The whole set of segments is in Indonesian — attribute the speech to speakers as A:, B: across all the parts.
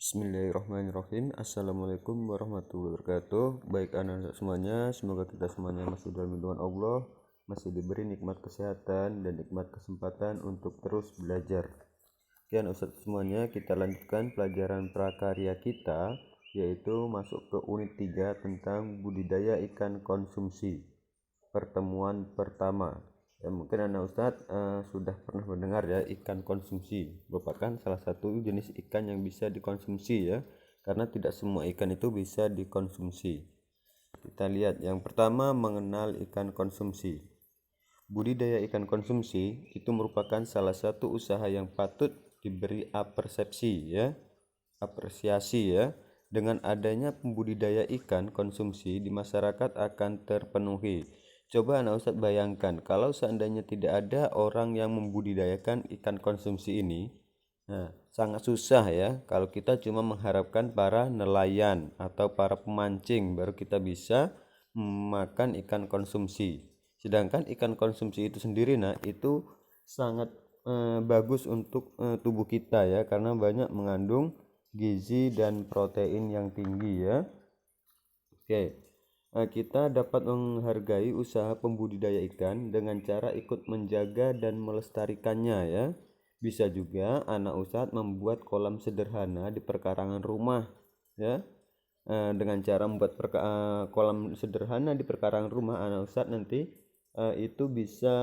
A: Bismillahirrahmanirrahim. Assalamualaikum warahmatullahi wabarakatuh. Baik anak-anak semuanya, semoga kita semuanya masih dalam lindungan Allah, masih diberi nikmat kesehatan dan nikmat kesempatan untuk terus belajar. Oke anak semuanya, kita lanjutkan pelajaran prakarya kita, yaitu masuk ke unit 3 tentang budidaya ikan konsumsi. Pertemuan pertama. Ya, mungkin anak Ustadz sudah pernah mendengar ya, ikan konsumsi merupakan salah satu jenis ikan yang bisa dikonsumsi ya, karena tidak semua ikan itu bisa dikonsumsi. Kita lihat yang pertama, mengenal ikan konsumsi. Budidaya ikan konsumsi itu merupakan salah satu usaha yang patut diberi apresiasi ya. Dengan adanya pembudidaya ikan konsumsi di masyarakat akan terpenuhi. Coba anak Ustadz bayangkan kalau seandainya tidak ada orang yang membudidayakan ikan konsumsi ini. Nah, sangat susah ya kalau kita cuma mengharapkan para nelayan atau para pemancing baru kita bisa makan ikan konsumsi. Sedangkan ikan konsumsi itu sendiri itu sangat bagus untuk tubuh kita ya, karena banyak mengandung gizi dan protein yang tinggi ya. Oke. Kita dapat menghargai usaha pembudidaya ikan dengan cara ikut menjaga dan melestarikannya ya. Bisa juga anak Ustadz membuat kolam sederhana di perkarangan rumah ya. Dengan cara membuat kolam sederhana di perkarangan rumah anak Ustadz nanti itu bisa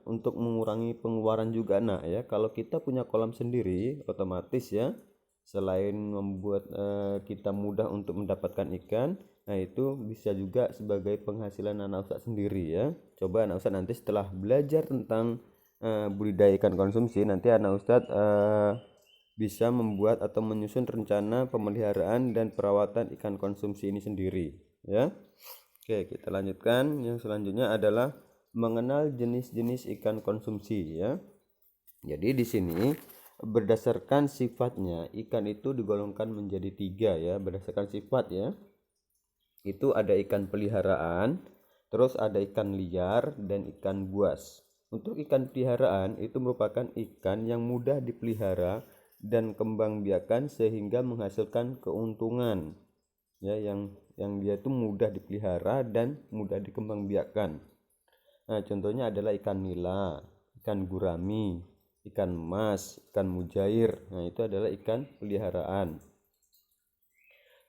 A: untuk mengurangi pengeluaran juga ya. Kalau kita punya kolam sendiri, otomatis ya, selain membuat kita mudah untuk mendapatkan ikan, nah itu bisa juga sebagai penghasilan anak Ustadz sendiri ya. Coba anak Ustadz nanti setelah belajar tentang budidaya ikan konsumsi, nanti anak Ustadz bisa membuat atau menyusun rencana pemeliharaan dan perawatan ikan konsumsi ini sendiri ya. Oke, kita lanjutkan. Yang selanjutnya adalah mengenal jenis-jenis ikan konsumsi ya. Jadi di sini berdasarkan sifatnya ikan itu digolongkan menjadi 3 ya, berdasarkan sifat ya. Itu ada ikan peliharaan, terus ada ikan liar dan ikan buas. Untuk ikan peliharaan itu merupakan ikan yang mudah dipelihara dan kembang biakan sehingga menghasilkan keuntungan ya, yang dia itu mudah dipelihara dan mudah dikembang biakan. Nah, contohnya adalah ikan nila, ikan gurami, ikan emas, ikan mujair. Nah, itu adalah ikan peliharaan.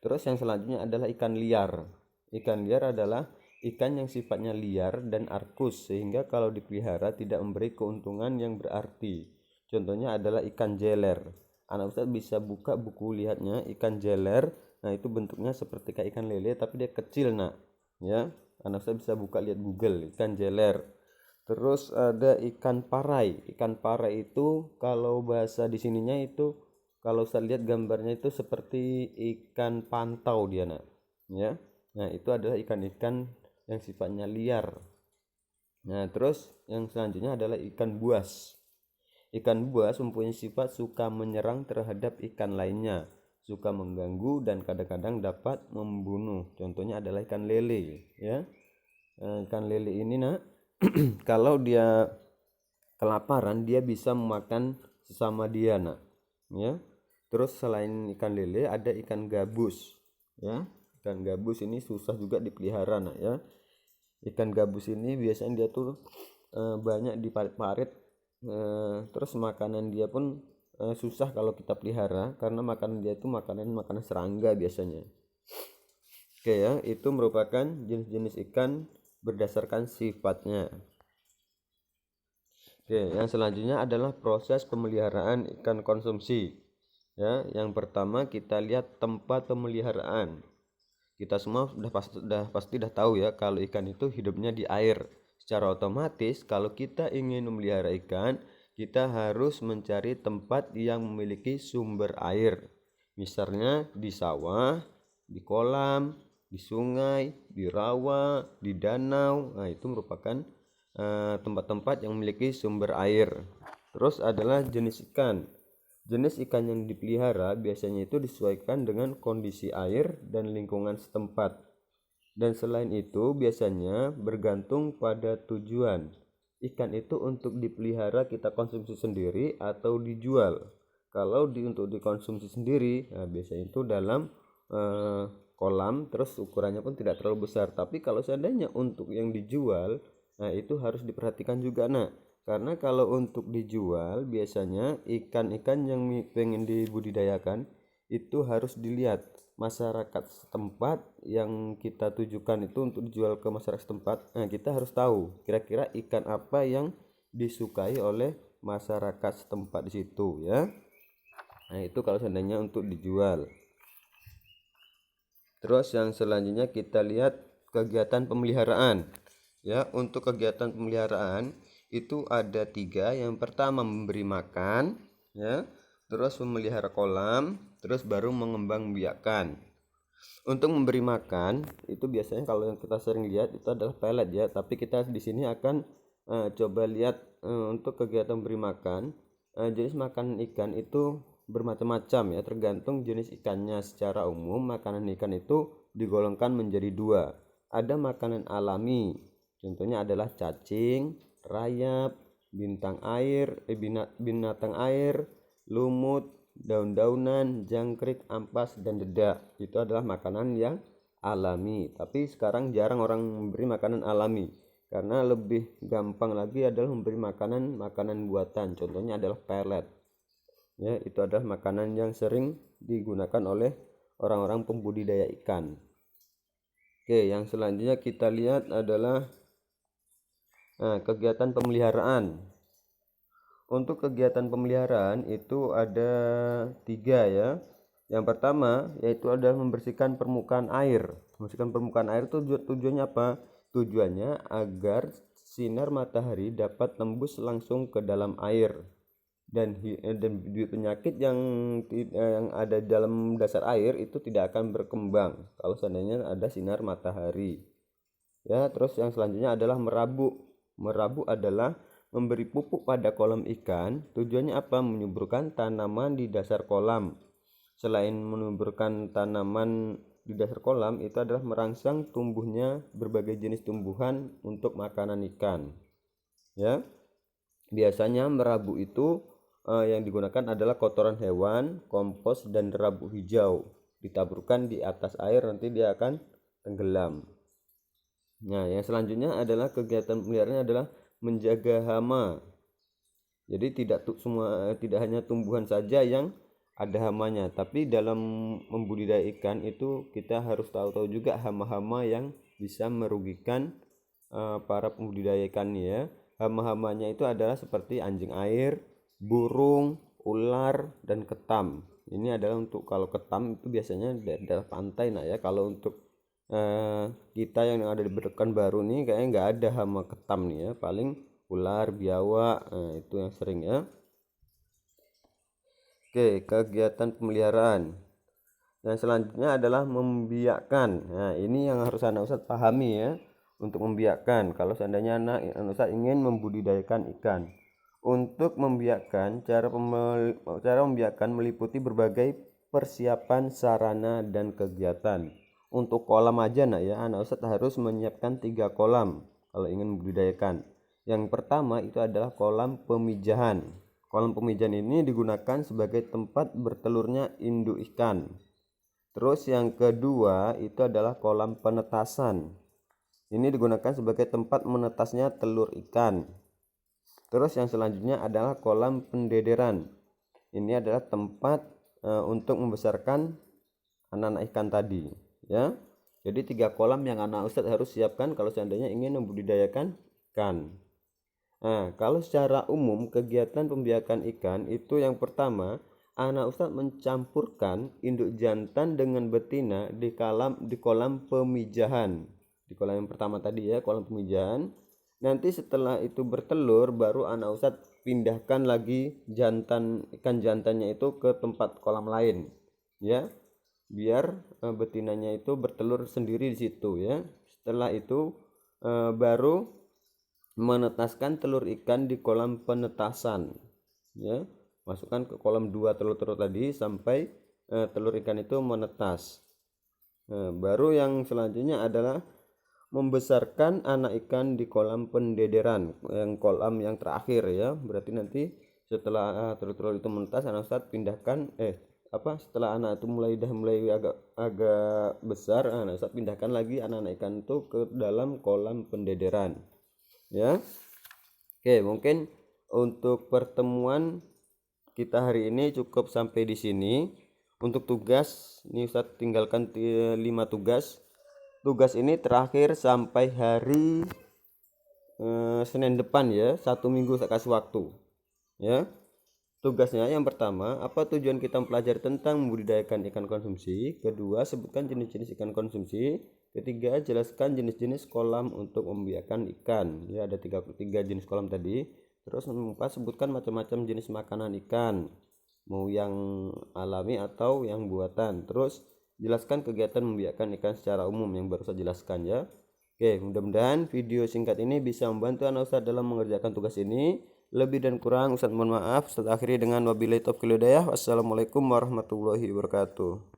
A: Terus yang selanjutnya adalah ikan liar. Ikan liar adalah ikan yang sifatnya liar dan arkus sehingga kalau dipelihara tidak memberi keuntungan yang berarti. Contohnya adalah ikan jeler. Anak Ustadz bisa buka buku lihatnya ikan jeler. Nah, itu bentuknya seperti kayak ikan lele tapi dia kecil ya. Anak Ustadz bisa buka lihat Google ikan jeler. Terus ada ikan parai. Ikan parai itu kalau bahasa di sininya itu, kalau saya lihat gambarnya itu seperti ikan pantau dia ya. Nah, itu adalah ikan-ikan yang sifatnya liar. Nah, terus yang selanjutnya adalah ikan buas. Ikan buas mempunyai sifat suka menyerang terhadap ikan lainnya, suka mengganggu dan kadang-kadang dapat membunuh. Contohnya adalah ikan lele ya. Ikan lele ini kalau dia kelaparan dia bisa memakan sesama dia ya. Terus selain ikan lele ada ikan gabus ya. Ikan gabus ini susah juga dipelihara ya. Ikan gabus ini biasanya dia tuh banyak di parit-parit, terus makanan dia pun susah kalau kita pelihara karena makanan dia itu makanan serangga biasanya. Oke ya, itu merupakan jenis-jenis ikan berdasarkan sifatnya. Oke, yang selanjutnya adalah proses pemeliharaan ikan konsumsi. Ya, yang pertama kita lihat tempat pemeliharaan. Kita semua pasti tahu ya kalau ikan itu hidupnya di air. Secara otomatis kalau kita ingin memelihara ikan, kita harus mencari tempat yang memiliki sumber air. Misalnya di sawah, di kolam, di sungai, di rawa, di danau. Nah, itu merupakan tempat-tempat yang memiliki sumber air. Terus adalah jenis ikan. Jenis ikan yang dipelihara biasanya itu disesuaikan dengan kondisi air dan lingkungan setempat. Dan selain itu biasanya bergantung pada tujuan. Ikan itu untuk dipelihara kita konsumsi sendiri atau dijual. Kalau untuk dikonsumsi sendiri, nah biasanya itu dalam kolam, terus ukurannya pun tidak terlalu besar. Tapi kalau seandainya untuk yang dijual, nah itu harus diperhatikan juga. Nah, karena kalau untuk dijual biasanya ikan-ikan yang pengen dibudidayakan itu harus dilihat masyarakat setempat yang kita tujukan itu untuk dijual ke masyarakat setempat. Nah, kita harus tahu kira-kira ikan apa yang disukai oleh masyarakat setempat di situ ya. Nah, itu kalau seandainya untuk dijual. Terus yang selanjutnya kita lihat kegiatan pemeliharaan. Ya, untuk kegiatan pemeliharaan itu ada 3. Yang pertama memberi makan, ya, terus memelihara kolam, terus baru mengembangbiakkan. Untuk memberi makan itu biasanya kalau yang kita sering lihat itu adalah pelet ya, tapi kita di sini akan coba lihat untuk kegiatan memberi makan. Jenis makanan ikan itu bermacam-macam ya, tergantung jenis ikannya. Secara umum makanan ikan itu digolongkan menjadi 2. Ada makanan alami, contohnya adalah cacing, rayap, binatang air, lumut, daun-daunan, jangkrik, ampas, dan dedak. Itu adalah makanan yang alami. Tapi sekarang jarang orang memberi makanan alami, karena lebih gampang lagi adalah memberi makanan buatan. Contohnya adalah pelet. Ya, itu adalah makanan yang sering digunakan oleh orang-orang pembudidaya ikan. Oke, yang selanjutnya kita lihat adalah kegiatan pemeliharaan. Untuk kegiatan pemeliharaan itu ada 3 ya. Yang pertama yaitu adalah membersihkan permukaan air. Membersihkan permukaan air itu tujuannya apa? Tujuannya agar sinar matahari dapat tembus langsung ke dalam air, dan penyakit yang ada dalam dasar air itu tidak akan berkembang kalau seandainya ada sinar matahari. Ya, terus yang selanjutnya adalah merabu. Merabu adalah memberi pupuk pada kolam ikan. Tujuannya apa? Menyuburkan tanaman di dasar kolam. Selain menyuburkan tanaman di dasar kolam, itu adalah merangsang tumbuhnya berbagai jenis tumbuhan untuk makanan ikan. Ya, biasanya merabu itu yang digunakan adalah kotoran hewan, kompos, dan rabuk hijau. Ditaburkan di atas air, nanti dia akan tenggelam. Nah, yang selanjutnya adalah kegiatan pemeliharaan adalah menjaga hama. Jadi tidak hanya tumbuhan saja yang ada hamanya, tapi dalam membudidaya ikan itu kita harus tahu juga hama-hama yang bisa merugikan para pembudidaya ikannya ya. Hama-hamanya itu adalah seperti anjing air, burung, ular, dan ketam. Ini adalah untuk kalau ketam itu biasanya dari daerah pantai. Nah ya, kalau untuk kita yang ada di Pekanbaru nih kayaknya nggak ada hama ketam nih ya, paling ular, biawak, itu yang sering ya. Oke, kegiatan pemeliharaan. Yang selanjutnya adalah membiakkan. Nah, ini yang harus anak ustadz pahami ya. Untuk membiakkan, kalau seandainya anak ustadz ingin membudidayakan ikan. Untuk membiakkan, cara membiakkan meliputi berbagai persiapan sarana dan kegiatan. Untuk kolam aja nak ya, anak ustadz harus menyiapkan 3 kolam kalau ingin membudidayakan. Yang pertama itu adalah kolam pemijahan. Kolam pemijahan ini digunakan sebagai tempat bertelurnya induk ikan. Terus yang kedua itu adalah kolam penetasan. Ini digunakan sebagai tempat menetasnya telur ikan. Terus yang selanjutnya adalah kolam pendederan. Ini adalah tempat untuk membesarkan anak-anak ikan tadi ya. Jadi 3 kolam yang anak ustadz harus siapkan kalau seandainya ingin membudidayakan ikan. Nah, kalau secara umum kegiatan pembiakan ikan itu yang pertama, anak ustadz mencampurkan induk jantan dengan betina di kolam pemijahan. Di kolam yang pertama tadi ya, kolam pemijahan. Nanti setelah itu bertelur, baru anak ustadz pindahkan lagi ikan jantannya itu ke tempat kolam lain ya, biar betinanya itu bertelur sendiri di situ ya. Setelah itu baru menetaskan telur ikan di kolam penetasan ya. Masukkan ke kolam 2 telur-telur tadi sampai telur ikan itu menetas. Baru yang selanjutnya adalah membesarkan anak ikan di kolam pendederan, yang kolam yang terakhir ya. Berarti nanti Setelah telur-telur itu menetas, anak Ustadz pindahkan setelah anak itu mulai agak besar, anak Ustadz pindahkan lagi anak-anak ikan itu ke dalam kolam pendederan ya. Oke, mungkin untuk pertemuan kita hari ini cukup sampai di sini. Untuk tugas ini Ustadz tinggalkan 5 tugas. Tugas ini terakhir sampai hari Senin depan ya, 1 minggu saya kasih waktu ya. Tugasnya yang pertama, apa tujuan kita mempelajari tentang membudidayakan ikan konsumsi. Kedua, sebutkan jenis-jenis ikan konsumsi. Ketiga, jelaskan jenis-jenis kolam untuk membiarkan ikan ya, ada 33 jenis kolam tadi. Terus empat, sebutkan macam-macam jenis makanan ikan, mau yang alami atau yang buatan. Terus jelaskan kegiatan membiarkan ikan secara umum yang baru saya jelaskan ya. Oke, mudah-mudahan video singkat ini bisa membantu anak Ustadz dalam mengerjakan tugas ini. Lebih dan kurang Ustadz mohon maaf. Ustadz akhiri dengan wabillahi taufiq wal hidayah. Wassalamualaikum warahmatullahi wabarakatuh.